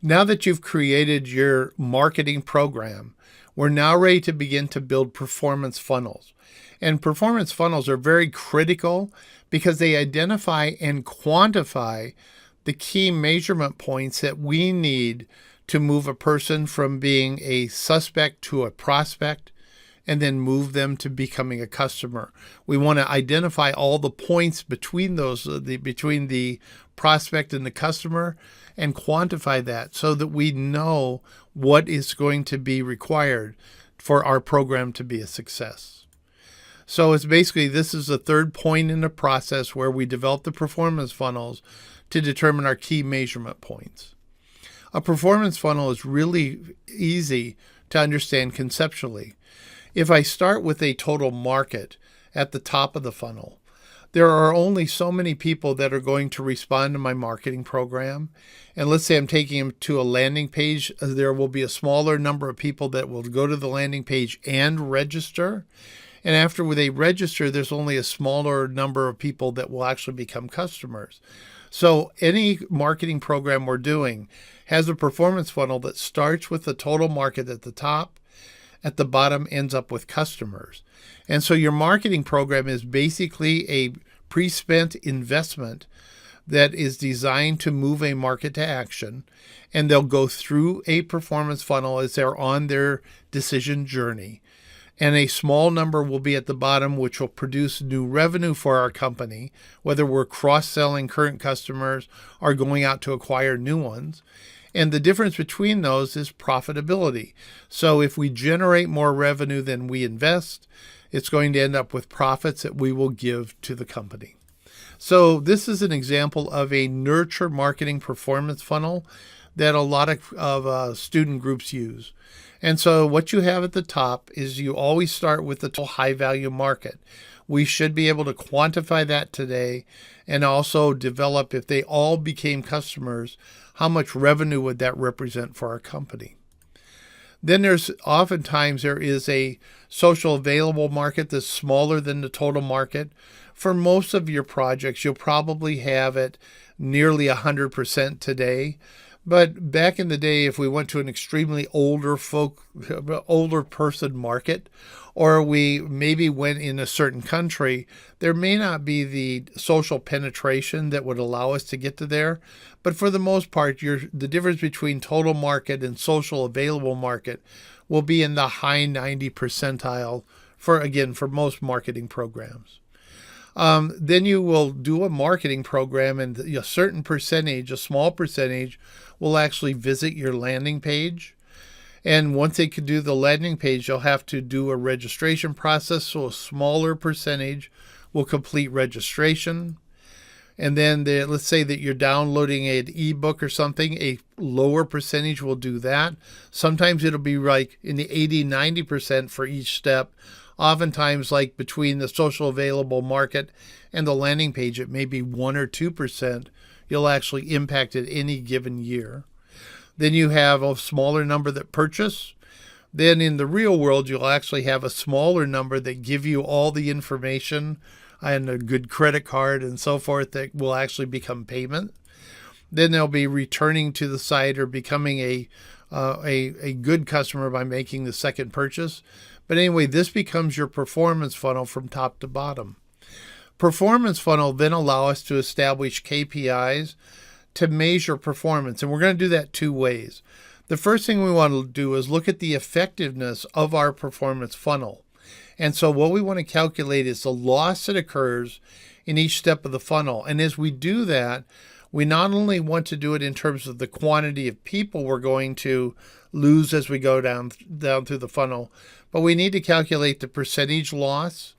Now that you've created your marketing program, we're now ready to begin to build performance funnels. And performance funnels are very critical because they identify and quantify the key measurement points that we need to move a person from being a suspect to a prospect and then move them to becoming a customer. We want to identify all the points between between the prospect and the customer and quantify that so that we know what is going to be required for our program to be a success. So it's basically, this is the third point in the process where we develop the performance funnels to determine our key measurement points. A performance funnel is really easy to understand conceptually. If I start with a total market at the top of the funnel, there are only so many people that are going to respond to my marketing program. And let's say I'm taking them to a landing page. There will be a smaller number of people that will go to the landing page and register. And after they register, there's only a smaller number of people that will actually become customers. So any marketing program we're doing has a performance funnel that starts with the total market at the top. At the bottom ends up with customers. And so your marketing program is basically a pre-spent investment that is designed to move a market to action. And they'll go through a performance funnel as they're on their decision journey. And a small number will be at the bottom, which will produce new revenue for our company, whether we're cross-selling current customers or going out to acquire new ones. And the difference between those is profitability. So if we generate more revenue than we invest, it's going to end up with profits that we will give to the company. So this is an example of a nurture marketing performance funnel that a lot of student groups use. And so what you have at the top is you always start with the high value market. We should be able to quantify that today and also develop, if they all became customers, how much revenue would that represent for our company? Then oftentimes there is a social available market that's smaller than the total market. For most of your projects, you'll probably have it nearly 100% today. But back in the day, if we went to an extremely older person market, or we maybe went in a certain country, there may not be the social penetration that would allow us to get to there. But for the most part, the difference between total market and social available market will be in the high 90 percentile for most marketing programs. Then you will do a marketing program, and a certain percentage, a small percentage, will actually visit your landing page. And once they can do the landing page, you'll have to do a registration process. So a smaller percentage will complete registration. And then let's say that you're downloading an ebook or something, a lower percentage will do that. Sometimes it'll be like in the 80-90% for each step. Oftentimes, like between the social available market and the landing page, it may be 1 or 2% you'll actually impact at any given year. Then you have a smaller number that purchase. Then in the real world, you'll actually have a smaller number that give you all the information and a good credit card and so forth that will actually become payment. Then they'll be returning to the site or becoming a good customer by making the second purchase. But anyway, this becomes your performance funnel from top to bottom. Performance funnel then allow us to establish KPIs to measure performance. And we're going to do that two ways. The first thing we want to do is look at the effectiveness of our performance funnel. And so what we want to calculate is the loss that occurs in each step of the funnel. And as we do that, we not only want to do it in terms of the quantity of people we're going to lose as we go down through the funnel, but we need to calculate the percentage loss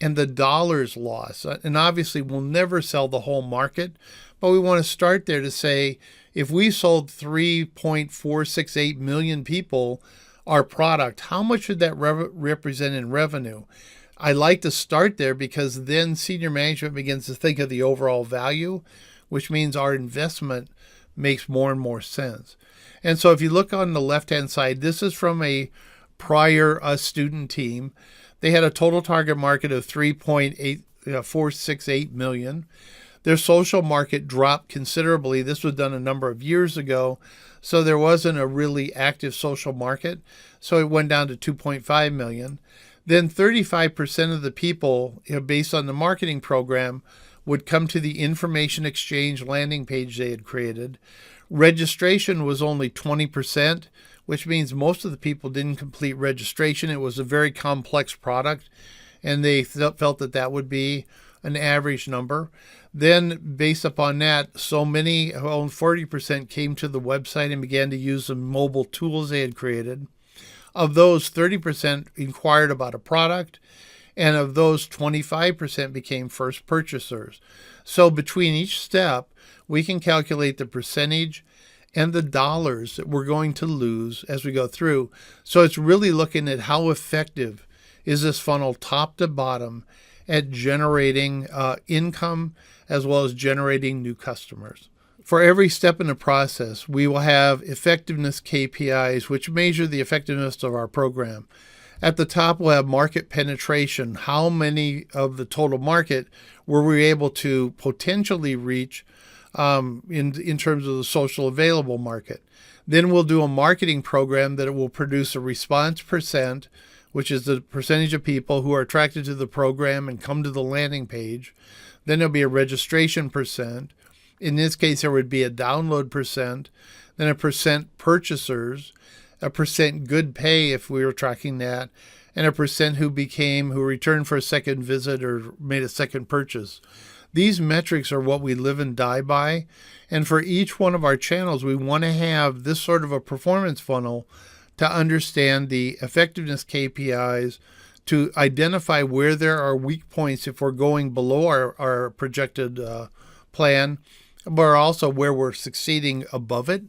and the dollars loss. And obviously we'll never sell the whole market, but we want to start there to say, if we sold 3.468 million people our product, how much would that represent in revenue? I like to start there because then senior management begins to think of the overall value, which means our investment makes more and more sense. And so if you look on the left-hand side, this is from a prior student team. They had a total target market of 3.468 million. their social market dropped considerably. This was done a number of years ago, so there wasn't a really active social market. So it went down to 2.5 million. Then 35% of the people, based on the marketing program, would come to the information exchange landing page they had created. Registration was only 20%, which means most of the people didn't complete registration. It was a very complex product, and they felt that that would be an average number. Then, based upon that, so many, 40% came to the website and began to use the mobile tools they had created. Of those, 30% inquired about a product, and of those, 25% became first purchasers. So between each step, we can calculate the percentage and the dollars that we're going to lose as we go through. So it's really looking at how effective is this funnel top to bottom at generating income as well as generating new customers. For every step in the process, we will have effectiveness KPIs, which measure the effectiveness of our program. At the top, we'll have market penetration. How many of the total market were we able to potentially reach in terms of the social available market? Then we'll do a marketing program that will produce a response percent, which is the percentage of people who are attracted to the program and come to the landing page. Then there'll be a registration percent. In this case, there would be a download percent, then a percent purchasers, a percent good pay if we were tracking that, and a percent who returned for a second visit or made a second purchase. These metrics are what we live and die by. And for each one of our channels, we want to have this sort of a performance funnel to understand the effectiveness KPIs, to identify where there are weak points if we're going below our projected plan, but also where we're succeeding above it.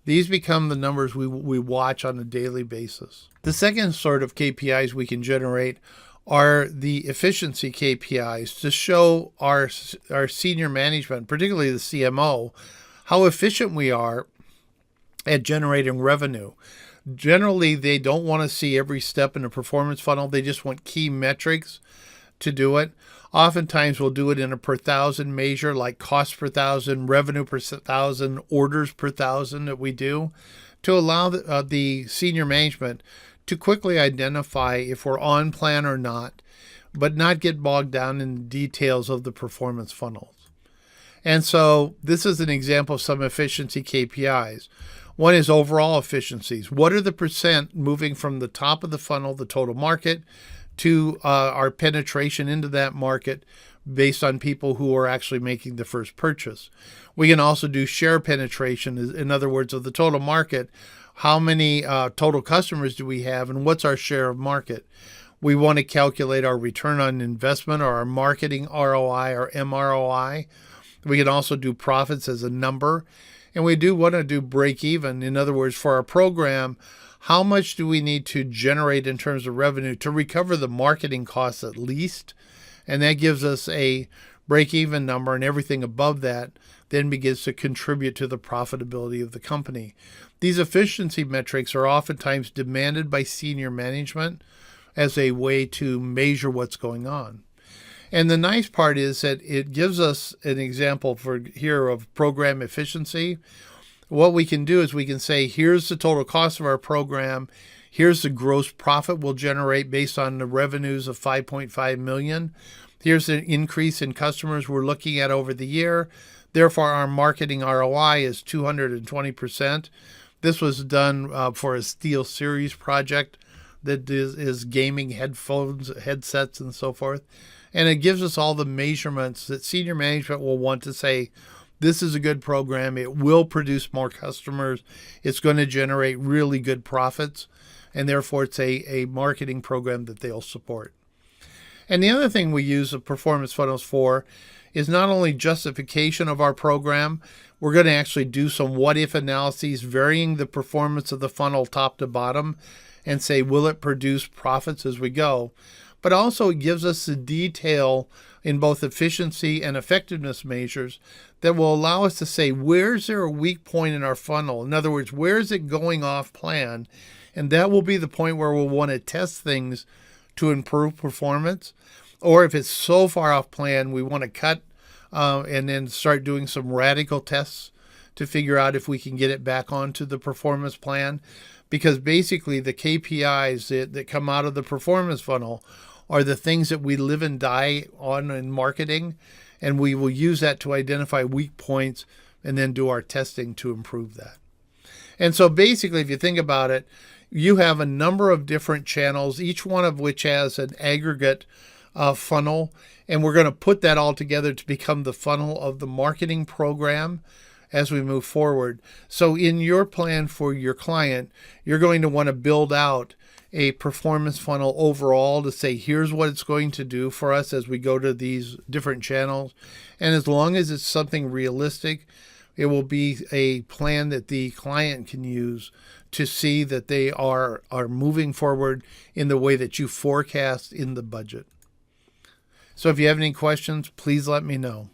These become the numbers we watch on a daily basis. The second sort of KPIs we can generate are the efficiency KPIs to show our senior management, particularly the CMO, how efficient we are at generating revenue. Generally, they don't want to see every step in a performance funnel. They just want key metrics to do it. Oftentimes, we'll do it in a per thousand measure, like cost per thousand, revenue per thousand, orders per thousand that we do, to allow the senior management to quickly identify if we're on plan or not, but not get bogged down in the details of the performance funnels. And so this is an example of some efficiency KPIs. One is overall efficiencies. What are the percent moving from the top of the funnel, the total market, to our penetration into that market based on people who are actually making the first purchase? We can also do share penetration. In other words, of the total market, how many total customers do we have and what's our share of market? We want to calculate our return on investment or our marketing ROI or MROI. We can also do profits as a number. And we do want to do break even. In other words, for our program, how much do we need to generate in terms of revenue to recover the marketing costs at least? And that gives us a break even number, and everything above that then begins to contribute to the profitability of the company. These efficiency metrics are oftentimes demanded by senior management as a way to measure what's going on. And the nice part is that it gives us an example here of program efficiency. What we can do is we can say, here's the total cost of our program. Here's the gross profit we'll generate based on the revenues of 5.5 million. Here's the increase in customers we're looking at over the year. Therefore, our marketing ROI is 220%. This was done for a Steel Series project that is gaming headphones, headsets, and so forth. And it gives us all the measurements that senior management will want to say, this is a good program. It will produce more customers. It's going to generate really good profits. And therefore, it's a marketing program that they'll support. And the other thing we use the performance funnels for is not only justification of our program. We're going to actually do some what-if analyses, varying the performance of the funnel top to bottom, and say, will it produce profits as we go? But also it gives us the detail in both efficiency and effectiveness measures that will allow us to say, where's there a weak point in our funnel? In other words, where is it going off plan? And that will be the point where we'll want to test things to improve performance. Or if it's so far off plan, we want to cut and then start doing some radical tests to figure out if we can get it back onto the performance plan. Because basically the KPIs that come out of the performance funnel are the things that we live and die on in marketing, and we will use that to identify weak points and then do our testing to improve that. And so basically, if you think about it, you have a number of different channels, each one of which has an aggregate funnel, and we're going to put that all together to become the funnel of the marketing program as we move forward. So in your plan for your client, you're going to want to build out a performance funnel overall to say, here's what it's going to do for us as we go to these different channels. And as long as it's something realistic, it will be a plan that the client can use to see that they are moving forward in the way that you forecast in the budget. So if you have any questions, please let me know.